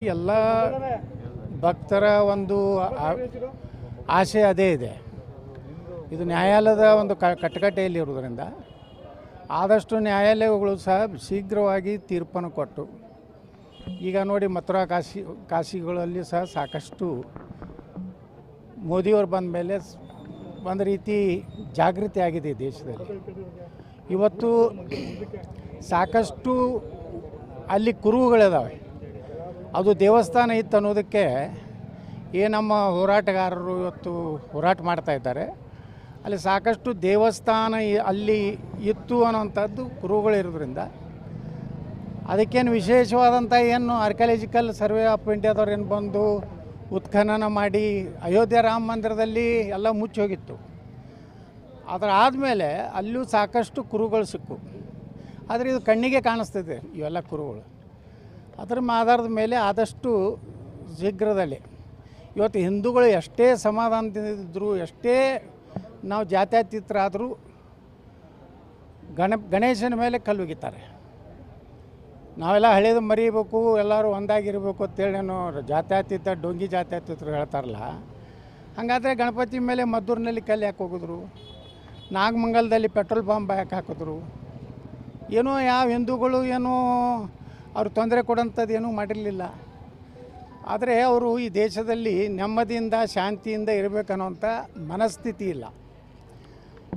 ಎಲ್ಲ ಭಕ್ತರ ಒಂದು ಆಶೆ ಅದೇ ಇದೆ. ಇದು ನ್ಯಾಯಾಲಯದ ಒಂದು ಕಟ್ಟಕಟ್ಟೆಯಲ್ಲಿ ಇರುವುದರಿಂದ ಆದಷ್ಟು ನ್ಯಾಯಾಲಯಗಳು ಸಹ ಶೀಘ್ರವಾಗಿ ತೀರ್ಪನ್ನು ಕೊಟ್ಟು, ಈಗ ನೋಡಿ ಮಥುರಾ ಕಾಶಿಗಳಲ್ಲಿ ಸಹ ಸಾಕಷ್ಟು ಮೋದಿಯವರು ಬಂದ ಮೇಲೆ ಒಂದು ರೀತಿ ಜಾಗೃತಿ ಆಗಿದೆ ದೇಶದಲ್ಲಿ. ಇವತ್ತು ಸಾಕಷ್ಟು ಅಲ್ಲಿ ಕುರುಹುಗಳಿದ್ದಾವೆ. ಅದು ದೇವಸ್ಥಾನ ಇತ್ತು ಅನ್ನೋದಕ್ಕೆ ನಮ್ಮ ಹೋರಾಟಗಾರರು ಇವತ್ತು ಹೋರಾಟ ಮಾಡ್ತಾ ಇದ್ದಾರೆ. ಅಲ್ಲಿ ಸಾಕಷ್ಟು ದೇವಸ್ಥಾನ ಅಲ್ಲಿ ಇತ್ತು ಅನ್ನೋಂಥದ್ದು ಕುರುಹುಗಳಿರೋದ್ರಿಂದ ಅದಕ್ಕೇನು ವಿಶೇಷವಾದಂಥ ಏನು ಆರ್ಕಿಯಾಲಜಿಕಲ್ ಸರ್ವೆ ಆಫ್ ಇಂಡಿಯಾದವ್ರು ಏನು ಬಂದು ಉತ್ಖನನ ಮಾಡಿ ಅಯೋಧ್ಯೆ ರಾಮ ಮಂದಿರದಲ್ಲಿ ಎಲ್ಲ ಮುಚ್ಚಿ ಹೋಗಿತ್ತು. ಅದರ ಆದಮೇಲೆ ಅಲ್ಲೂ ಸಾಕಷ್ಟು ಕುರುಹುಗಳು ಸಿಕ್ಕು. ಆದರೆ ಇದು ಕಣ್ಣಿಗೆ ಕಾಣಿಸ್ತಿದೆ ಇವೆಲ್ಲ ಕುರುಹುಗಳು. ಅದರ ಆಧಾರದ ಮೇಲೆ ಆದಷ್ಟು ಶೀಘ್ರದಲ್ಲಿ ಇವತ್ತು ಹಿಂದೂಗಳು ಎಷ್ಟೇ ಸಮಾಧಾನದಿಂದಿದ್ದರೂ, ಎಷ್ಟೇ ನಾವು ಜಾತ್ಯತೀತರಾದರೂ ಗಣೇಶನ ಮೇಲೆ ಕಲ್ಲುಗಿತಾರೆ. ನಾವೆಲ್ಲ ಹಳೇದು ಮರಿಬೇಕು, ಎಲ್ಲರೂ ಒಂದಾಗಿರಬೇಕು ಅಂತೇಳೇನೋ ಜಾತ್ಯತೀತ ಡೊಂಗಿ ಜಾತ್ಯತೀತರು ಹೇಳ್ತಾರಲ್ಲ, ಹಾಗಾದರೆ ಗಣಪತಿ ಮೇಲೆ ಮದ್ದೂರಿನಲ್ಲಿ ಕಲ್ಲು ಯಾಕೆ ಹೋಗಿದ್ರು, ನಾಗಮಂಗಲದಲ್ಲಿ ಪೆಟ್ರೋಲ್ ಬಾಂಬ್ ಯಾಕೆ ಹಾಕಿದ್ರು, ಏನೋ ಯಾವ ಹಿಂದೂಗಳು ಏನೋ ಅವ್ರು ತೊಂದರೆ ಕೊಡೋಂಥದ್ದು ಏನೂ ಮಾಡಿರಲಿಲ್ಲ. ಆದರೆ ಅವರು ಈ ದೇಶದಲ್ಲಿ ನೆಮ್ಮದಿಯಿಂದ ಶಾಂತಿಯಿಂದ ಇರಬೇಕನ್ನೋಂಥ ಮನಸ್ಥಿತಿ ಇಲ್ಲ.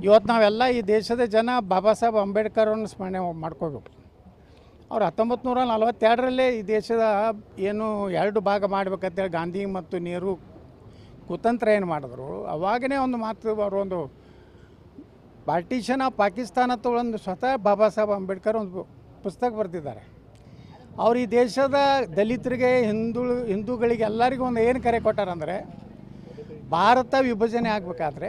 ಇವತ್ತು ನಾವೆಲ್ಲ ಈ ದೇಶದ ಜನ ಬಾಬಾ ಸಾಹೇಬ್ ಅಂಬೇಡ್ಕರನ್ನು ಸ್ಮರಣೆ ಮಾಡ್ಕೋಬೇಕು. ಅವ್ರು 1942ರಲ್ಲೇ ಈ ದೇಶದ ಏನು 2 ಭಾಗ ಮಾಡಬೇಕಂತೇಳಿ ಗಾಂಧಿ ಮತ್ತು ನೆಹರು ಕುತಂತ್ರ ಏನು ಮಾಡಿದ್ರು, ಅವಾಗನೇ ಒಂದು ಮಾತು ಅವರು ಒಂದು ಪಾರ್ಟಿಷನ್ ಆಫ್ ಪಾಕಿಸ್ತಾನ ಒಂದು ಸ್ವತಃ ಬಾಬಾ ಸಾಹೇಬ್ ಅಂಬೇಡ್ಕರ್ ಒಂದು ಪುಸ್ತಕ ಬರೆದಿದ್ದಾರೆ. ಅವ್ರು ಈ ದೇಶದ ದಲಿತರಿಗೆ, ಹಿಂದೂಗಳಿಗೆ ಎಲ್ಲರಿಗೂ ಒಂದು ಏನು ಕರೆ ಕೊಟ್ಟಾರಂದರೆ, ಭಾರತ ವಿಭಜನೆ ಆಗಬೇಕಾದ್ರೆ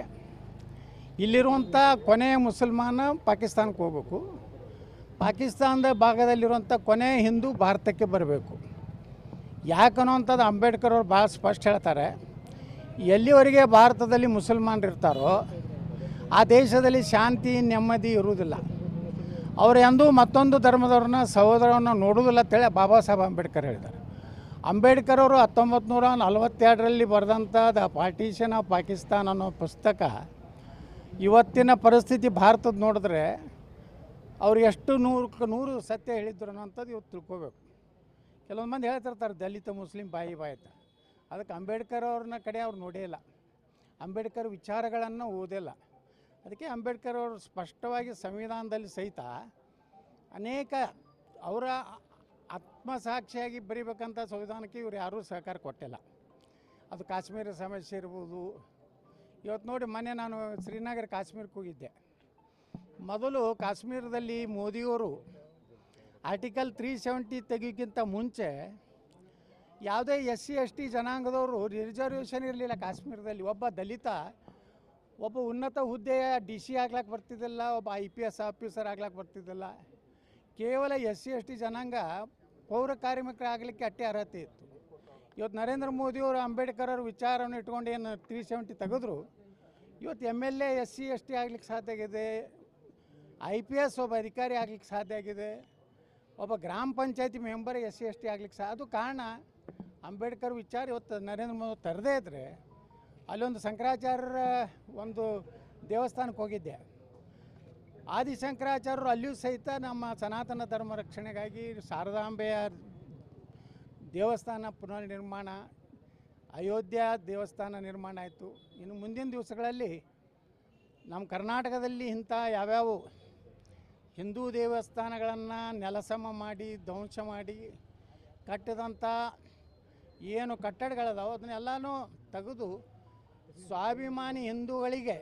ಇಲ್ಲಿರುವಂಥ ಕೊನೆಯ ಮುಸಲ್ಮಾನ ಪಾಕಿಸ್ತಾನಕ್ಕೆ ಹೋಗಬೇಕು, ಪಾಕಿಸ್ತಾನದ ಭಾಗದಲ್ಲಿರುವಂಥ ಕೊನೆಯ ಹಿಂದೂ ಭಾರತಕ್ಕೆ ಬರಬೇಕು. ಯಾಕನ್ನೋಂಥದ್ದು ಅಂಬೇಡ್ಕರ್ ಅವರು ಭಾಳ ಸ್ಪಷ್ಟ ಹೇಳ್ತಾರೆ. ಎಲ್ಲಿವರೆಗೆ ಭಾರತದಲ್ಲಿ ಮುಸಲ್ಮಾನರು ಇರ್ತಾರೋ ಆ ದೇಶದಲ್ಲಿ ಶಾಂತಿ ನೆಮ್ಮದಿ ಇರುವುದಿಲ್ಲ. ಅವರು ಎಂದೂ ಮತ್ತೊಂದು ಧರ್ಮದವ್ರನ್ನ ಸಹೋದರವನ್ನು ನೋಡುವುದಿಲ್ಲ ಅಂತೇಳಿ ಬಾಬಾ ಸಾಹೇಬ್ ಅಂಬೇಡ್ಕರ್ ಹೇಳಿದ್ದಾರೆ. ಅಂಬೇಡ್ಕರ್ ಅವರು 1942ರಲ್ಲಿ ಬರೆದಂಥ ದ ಪಾರ್ಟಿಷನ್ ಆಫ್ ಪಾಕಿಸ್ತಾನ್ ಅನ್ನೋ ಪುಸ್ತಕ ಇವತ್ತಿನ ಪರಿಸ್ಥಿತಿ ಭಾರತದ ನೋಡಿದ್ರೆ ಅವ್ರು ಎಷ್ಟು 100ಕ್ಕೆ 100 ಸತ್ಯ ಹೇಳಿದ್ರು ಅನ್ನೋಂಥದ್ದು ಇವತ್ತು ತಿಳ್ಕೋಬೇಕು. ಕೆಲವೊಂದು ಮಂದಿ ಹೇಳ್ತಿರ್ತಾರೆ ದಲಿತ ಮುಸ್ಲಿಂ ಬಾಯಿ ಅಂತ. ಅದಕ್ಕೆ ಅಂಬೇಡ್ಕರ್ ಅವ್ರನ್ನ ಕಡೆ ಅವ್ರು ನೋಡೇ ಇಲ್ಲ, ಅಂಬೇಡ್ಕರ್ ವಿಚಾರಗಳನ್ನು ಓದಿಲ್ಲ. ಅದಕ್ಕೆ ಅಂಬೇಡ್ಕರ್ ಅವರು ಸ್ಪಷ್ಟವಾಗಿ ಸಂವಿಧಾನದಲ್ಲಿ ಸಹಿತ ಅನೇಕ ಅವರ ಆತ್ಮಸಾಕ್ಷಿಯಾಗಿ ಬರೀಬೇಕಂತ ಸಂವಿಧಾನಕ್ಕೆ ಇವರು ಯಾರೂ ಸಹಕಾರ ಕೊಟ್ಟಿಲ್ಲ. ಅದು ಕಾಶ್ಮೀರ ಸಮಸ್ಯೆ ಇರ್ಬೋದು. ಇವತ್ತು ನೋಡಿ, ಮೊನ್ನೆ ನಾನು ಶ್ರೀನಗರ ಕಾಶ್ಮೀರಕ್ಕೆ ಹೋಗಿದ್ದೆ. ಮೊದಲು ಕಾಶ್ಮೀರದಲ್ಲಿ ಮೋದಿಯವರು ಆರ್ಟಿಕಲ್ 370 ತೆಗಿಯೋಕ್ಕಿಂತ ಮುಂಚೆ ಯಾವುದೇ SC/ST ಜನಾಂಗದವರು ರಿಸರ್ವೇಷನ್ ಇರಲಿಲ್ಲ ಕಾಶ್ಮೀರದಲ್ಲಿ. ಒಬ್ಬ ದಲಿತ ಒಬ್ಬ ಉನ್ನತ ಹುದ್ದೆಯ DC ಆಗ್ಲಿಕ್ಕೆ ಬರ್ತಿದ್ದಿಲ್ಲ, ಒಬ್ಬ IPS ಆಫೀಸರ್ ಆಗ್ಲಿಕ್ಕೆ ಬರ್ತಿದ್ದಿಲ್ಲ. ಕೇವಲ SC/ST ಜನಾಂಗ ಪೌರ ಕಾರ್ಮಿಕರಾಗಲಿಕ್ಕೆ ಅಷ್ಟೇ ಅರ್ಹತೆ ಇತ್ತು. ಇವತ್ತು ನರೇಂದ್ರ ಮೋದಿಯವರು ಅಂಬೇಡ್ಕರ್ ಅವ್ರ ವಿಚಾರವನ್ನು ಇಟ್ಕೊಂಡು ಏನು 370 ತೆಗೆದ್ರು, ಇವತ್ತು MLA SC/ST ಆಗ್ಲಿಕ್ಕೆ ಸಾಧ್ಯ ಆಗಿದೆ, IPS ಒಬ್ಬ ಅಧಿಕಾರಿ ಆಗ್ಲಿಕ್ಕೆ ಸಾಧ್ಯ ಆಗಿದೆ, ಒಬ್ಬ ಗ್ರಾಮ ಪಂಚಾಯತಿ ಮೆಂಬರ್ SC/ST ಆಗ್ಲಿಕ್ಕೆ ಅದು ಕಾರಣ ಅಂಬೇಡ್ಕರ್ ವಿಚಾರ. ಇವತ್ತು ನರೇಂದ್ರ ಮೋದಿ ತರದೇ ಇದ್ದರೆ ಅಲ್ಲೊಂದು ಶಂಕರಾಚಾರ್ಯರ ಒಂದು ದೇವಸ್ಥಾನಕ್ಕೆ ಹೋಗಿದ್ದೆ. ಆದಿಶಂಕರಾಚಾರ್ಯರು ಅಲ್ಲಿಯೂ ಸಹಿತ ನಮ್ಮ ಸನಾತನ ಧರ್ಮ ರಕ್ಷಣೆಗಾಗಿ ಶಾರದಾಂಬೆಯ ದೇವಸ್ಥಾನ ಪುನರ್ ನಿರ್ಮಾಣ, ಅಯೋಧ್ಯ ದೇವಸ್ಥಾನ ನಿರ್ಮಾಣ ಆಯಿತು. ಇನ್ನು ಮುಂದಿನ ದಿವಸಗಳಲ್ಲಿ ನಮ್ಮ ಕರ್ನಾಟಕದಲ್ಲಿ ಇಂಥ ಯಾವ್ಯಾವ ಹಿಂದೂ ದೇವಸ್ಥಾನಗಳನ್ನು ನೆಲಸಮ ಮಾಡಿ ಧ್ವಂಸ ಮಾಡಿ ಕಟ್ಟಿದಂಥ ಏನು ಕಟ್ಟಡಗಳಿದಾವೆ ಅದನ್ನೆಲ್ಲನೂ ತೆಗೆದು ಸ್ವಾಭಿಮಾನಿ ಹಿಂದೂಗಳಿಗೆ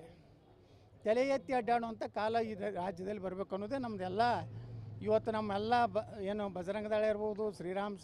ತಲೆ ಎತ್ತಿ ಅಡ್ಡಾಡುವಂಥ ಕಾಲ ಈ ರಾಜ್ಯದಲ್ಲಿ ಬರಬೇಕು ಅನ್ನೋದೇ ನಮ್ಮದೆಲ್ಲ. ಇವತ್ತು ನಮ್ಮೆಲ್ಲ ಏನು ಬಜರಂಗ ದಳ ಇರ್ಬೋದು, ಶ್ರೀರಾಮ್